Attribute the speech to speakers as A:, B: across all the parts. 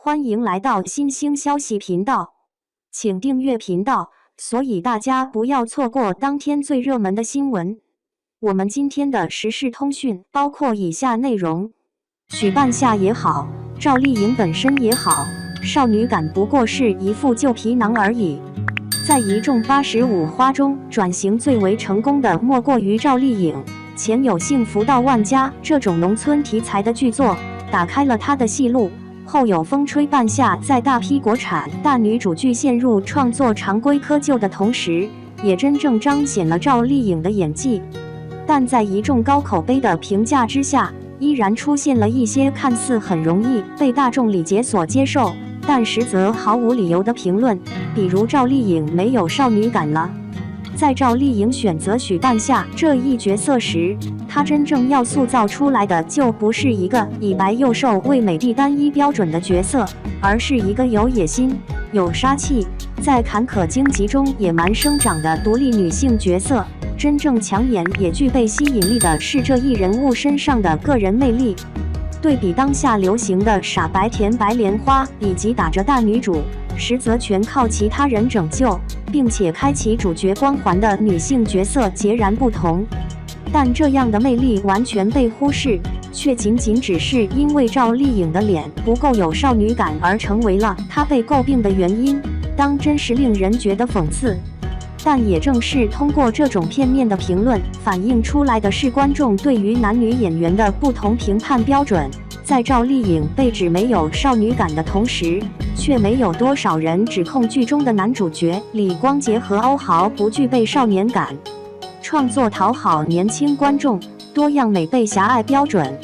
A: 欢迎来到新兴消息频道，请订阅频道，所以大家不要错过当天最热门的新闻。我们今天的时事通讯包括以下内容：许半夏也好，赵丽颖本身也好，少女感不过是一副旧皮囊而已。在一众85花中，转型最为成功的莫过于赵丽颖。前有《幸福到万家》这种农村题材的剧作，打开了她的戏路。后有风吹半夏，在大批国产大女主剧陷入创作常规窠臼的同时，也真正彰显了赵丽颖的演技。但在一众高口碑的评价之下，依然出现了一些看似很容易被大众理解所接受，但实则毫无理由的评论，比如赵丽颖没有少女感了。在赵丽颖选择许半夏这一角色时，她真正要塑造出来的就不是一个以白又瘦为美的单一标准的角色，而是一个有野心、有杀气，在坎坷荆棘中野蛮生长的独立女性角色。真正抢眼也具备吸引力的是这一人物身上的个人魅力。对比当下流行的傻白甜白莲花以及打着大女主，实则全靠其他人拯救，并且开启主角光环的女性角色截然不同。但这样的魅力完全被忽视，却仅仅只是因为赵丽颖的脸不够有少女感而成为了她被诟病的原因，当真是令人觉得讽刺。但也正是通过这种片面的评论，反映出来的是观众对于男女演员的不同评判标准。在赵丽颖被指没有少女感的同时，却没有多少人指控剧中的男主角李光洁和欧豪不具备少年感。创作讨好年轻观众，多样美被狭隘标准。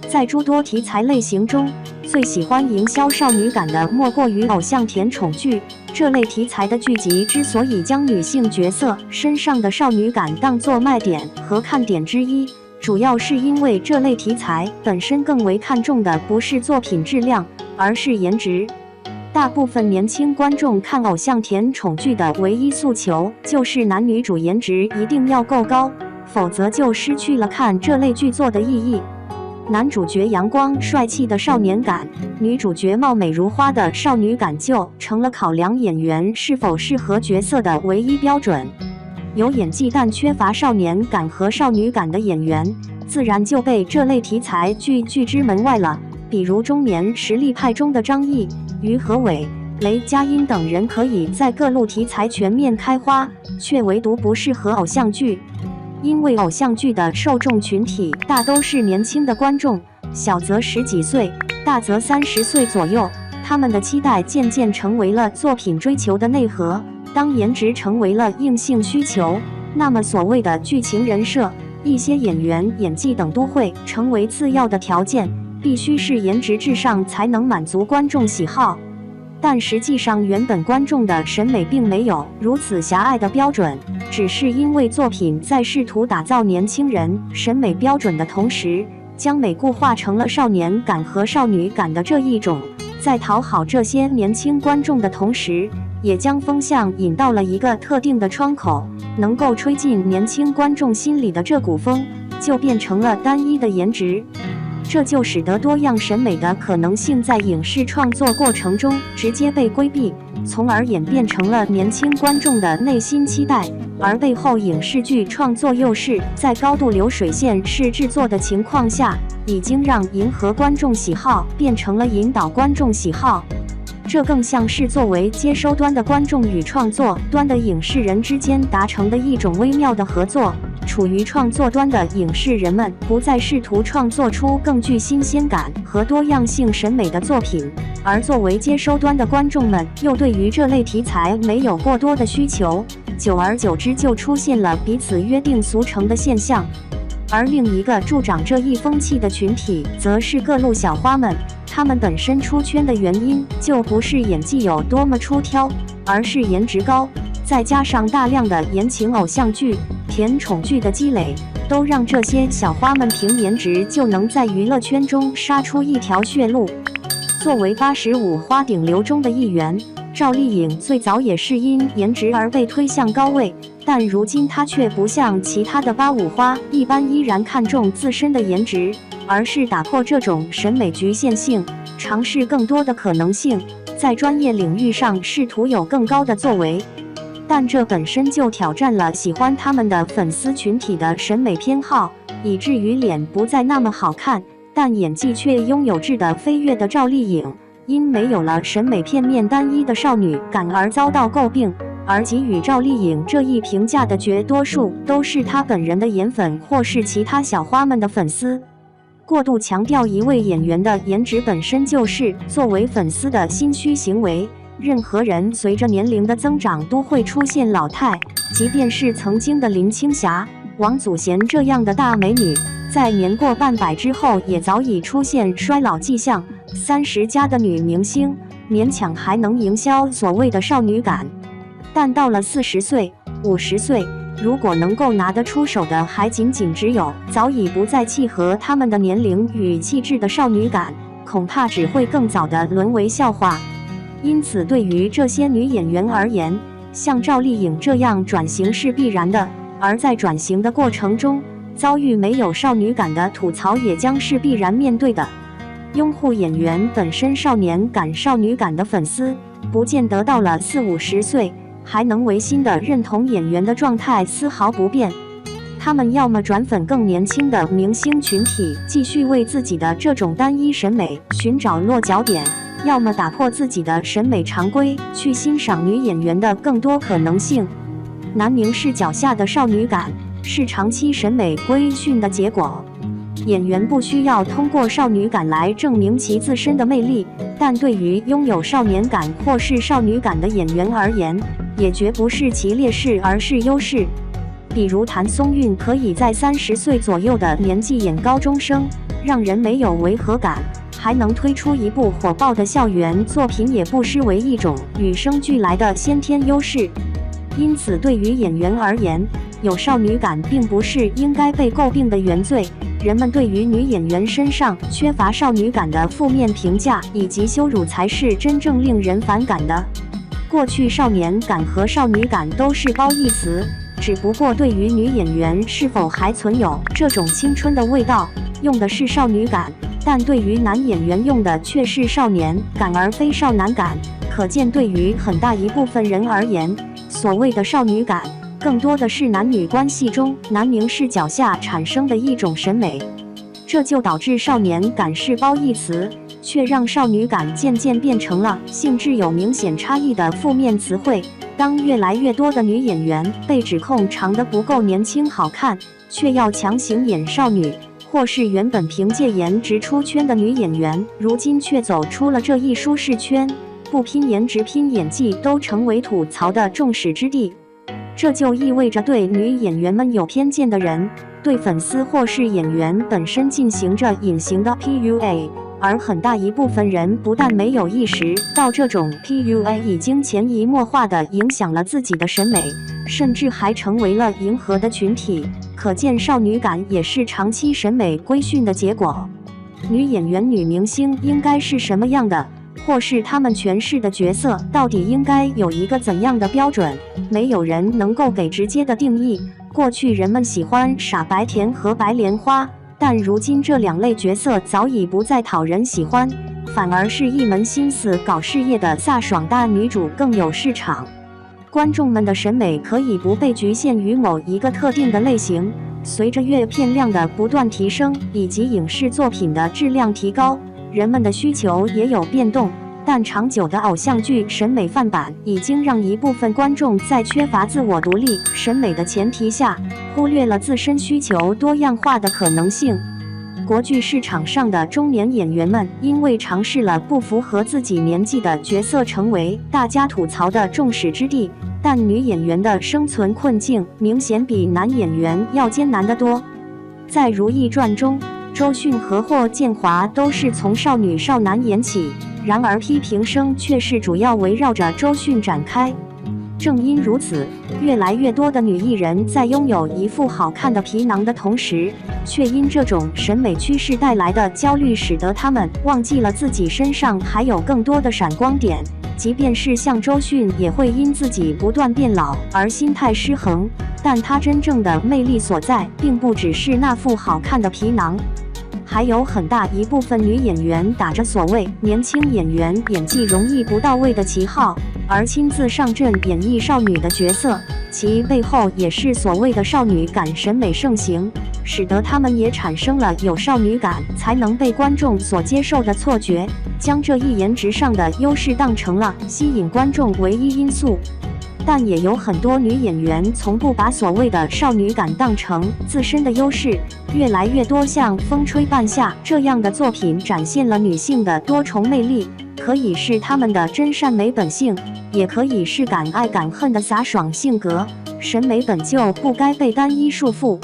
A: 在诸多题材类型中，最喜欢营销少女感的莫过于偶像甜宠剧。这类题材的剧集之所以将女性角色身上的少女感当作卖点和看点之一，主要是因为这类题材本身更为看重的不是作品质量，而是颜值。大部分年轻观众看偶像甜宠剧的唯一诉求就是男女主颜值一定要够高，否则就失去了看这类剧作的意义。男主角阳光帅气的少年感，女主角貌美如花的少女感就成了考量演员是否适合角色的唯一标准。有演技但缺乏少年感和少女感的演员，自然就被这类题材拒之门外了。比如中年实力派中的张译、于和伟、雷佳音等人，可以在各路题材全面开花，却唯独不适合偶像剧。因为偶像剧的受众群体大都是年轻的观众，小则10几岁，大则30岁左右，他们的期待渐渐成为了作品追求的内核。当颜值成为了硬性需求，那么所谓的剧情人设、一些演员演技等都会成为次要的条件，必须是颜值至上才能满足观众喜好。但实际上原本观众的审美并没有如此狭隘的标准，只是因为作品在试图打造年轻人审美标准的同时，将美固化成了少年感和少女感的这一种，在讨好这些年轻观众的同时，也将风向引到了一个特定的窗口，能够吹进年轻观众心里的这股风，就变成了单一的颜值。这就使得多样审美的可能性在影视创作过程中直接被规避，从而演变成了年轻观众的内心期待，而背后影视剧创作又是在高度流水线式制作的情况下，已经让迎合观众喜好变成了引导观众喜好。这更像是作为接收端的观众与创作端的影视人之间达成的一种微妙的合作。处于创作端的影视人们不再试图创作出更具新鲜感和多样性审美的作品，而作为接收端的观众们又对于这类题材没有过多的需求，久而久之就出现了彼此约定俗成的现象。而另一个助长这一风气的群体，则是各路小花们。他们本身出圈的原因就不是演技有多么出挑，而是颜值高，再加上大量的言情偶像剧、甜宠剧的积累，都让这些小花们凭颜值就能在娱乐圈中杀出一条血路。作为85花顶流中的一员，赵丽颖最早也是因颜值而被推向高位，但如今她却不像其他的85花一般依然看重自身的颜值，而是打破这种审美局限性，尝试更多的可能性，在专业领域上试图有更高的作为。但这本身就挑战了喜欢他们的粉丝群体的审美偏好，以至于脸不再那么好看，但演技却拥有质的飞跃的赵丽颖，因没有了审美片面单一的少女感而遭到诟病。而给予赵丽颖这一评价的绝多数都是她本人的颜粉或是其他小花们的粉丝。过度强调一位演员的颜值本身就是作为粉丝的心虚行为。任何人随着年龄的增长都会出现老态，即便是曾经的林青霞、王祖贤这样的大美女，在年过半百之后也早已出现衰老迹象。30+的女明星勉强还能营销所谓的少女感，但到了40岁、50岁，如果能够拿得出手的还仅仅只有早已不再契合她们的年龄与气质的少女感，恐怕只会更早地沦为笑话。因此对于这些女演员而言，像赵丽颖这样转型是必然的，而在转型的过程中，遭遇没有少女感的吐槽也将是必然面对的。拥护演员本身少年感、少女感的粉丝，不见得到了40-50岁还能违心的认同演员的状态丝毫不变。他们要么转粉更年轻的明星群体，继续为自己的这种单一审美寻找落脚点，要么打破自己的审美常规，去欣赏女演员的更多可能性。男凝视角下的少女感是长期审美规训的结果。演员不需要通过少女感来证明其自身的魅力，但对于拥有少年感或是少女感的演员而言，也绝不是其劣势而是优势。比如谭松韵可以在30岁左右的年纪演高中生，让人没有违和感，还能推出一部火爆的校园作品，也不失为一种与生俱来的先天优势。因此对于演员而言，有少女感并不是应该被诟病的原罪。人们对于女演员身上缺乏少女感的负面评价以及羞辱才是真正令人反感的。过去少年感和少女感都是褒义词，只不过对于女演员是否还存有这种青春的味道，用的是少女感，但对于男演员用的却是少年感而非少男感。可见对于很大一部分人而言，所谓的少女感更多的是男女关系中男凝视角下产生的一种审美，这就导致少年感是褒义词，却让少女感渐渐变成了性质有明显差异的负面词汇。当越来越多的女演员被指控长得不够年轻好看，却要强行演少女，或是原本凭借颜值出圈的女演员，如今却走出了这一舒适圈，不拼颜值拼演技都成为吐槽的众矢之的。这就意味着对女演员们有偏见的人，对粉丝或是演员本身进行着隐形的 PUA， 而很大一部分人不但没有意识到这种 PUA 已经潜移默化地影响了自己的审美，甚至还成为了迎合的群体。可见少女感也是长期审美规训的结果。女演员、女明星应该是什么样的，或是他们诠释的角色到底应该有一个怎样的标准，没有人能够给直接的定义。过去人们喜欢傻白甜和白莲花，但如今这两类角色早已不再讨人喜欢，反而是一门心思搞事业的飒爽大女主更有市场。观众们的审美可以不被局限于某一个特定的类型，随着阅片量的不断提升以及影视作品的质量提高，人们的需求也有变动。但长久的偶像剧审美范板已经让一部分观众在缺乏自我独立审美的前提下，忽略了自身需求多样化的可能性。国剧市场上的中年演员们因为尝试了不符合自己年纪的角色，成为大家吐槽的众矢之的，但女演员的生存困境明显比男演员要艰难得多。在《如懿传》中，周迅和霍建华都是从少女少男演起，然而批评声却是主要围绕着周迅展开。正因如此，越来越多的女艺人在拥有一副好看的皮囊的同时，却因这种审美趋势带来的焦虑，使得她们忘记了自己身上还有更多的闪光点。即便是像周迅，也会因自己不断变老而心态失衡，但她真正的魅力所在，并不只是那副好看的皮囊。还有很大一部分女演员打着所谓年轻演员演技容易不到位的旗号，而亲自上阵演绎少女的角色，其背后也是所谓的少女感审美盛行，使得他们也产生了有少女感才能被观众所接受的错觉，将这一颜值上的优势当成了吸引观众唯一因素。但也有很多女演员从不把所谓的少女感当成自身的优势，越来越多像《风吹半夏》这样的作品展现了女性的多重魅力，可以是她们的真善美本性，也可以是敢爱敢恨的飒爽性格。审美本就不该被单一束缚。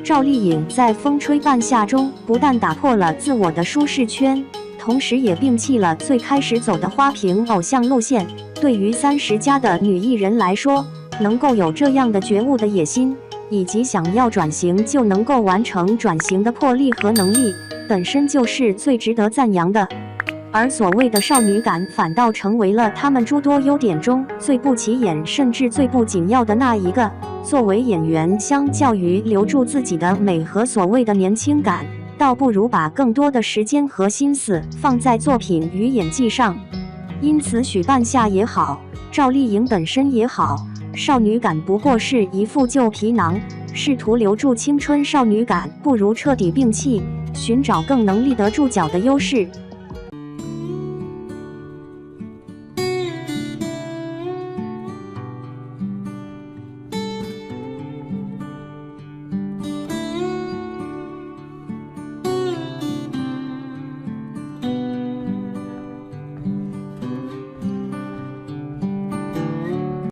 A: 赵丽颖在《风吹半夏》中不但打破了自我的舒适圈，同时也摒弃了最开始走的花瓶偶像路线。对于30+的女艺人来说，能够有这样的觉悟的野心，以及想要转型就能够完成转型的魄力和能力，本身就是最值得赞扬的。而所谓的少女感，反倒成为了她们诸多优点中最不起眼，甚至最不紧要的那一个。作为演员，相较于留住自己的美和所谓的年轻感，倒不如把更多的时间和心思放在作品与演技上。因此许半夏也好，赵丽颖本身也好，少女感不过是一副旧皮囊，试图留住青春少女感，不如彻底摒弃，寻找更能立得住脚的优势。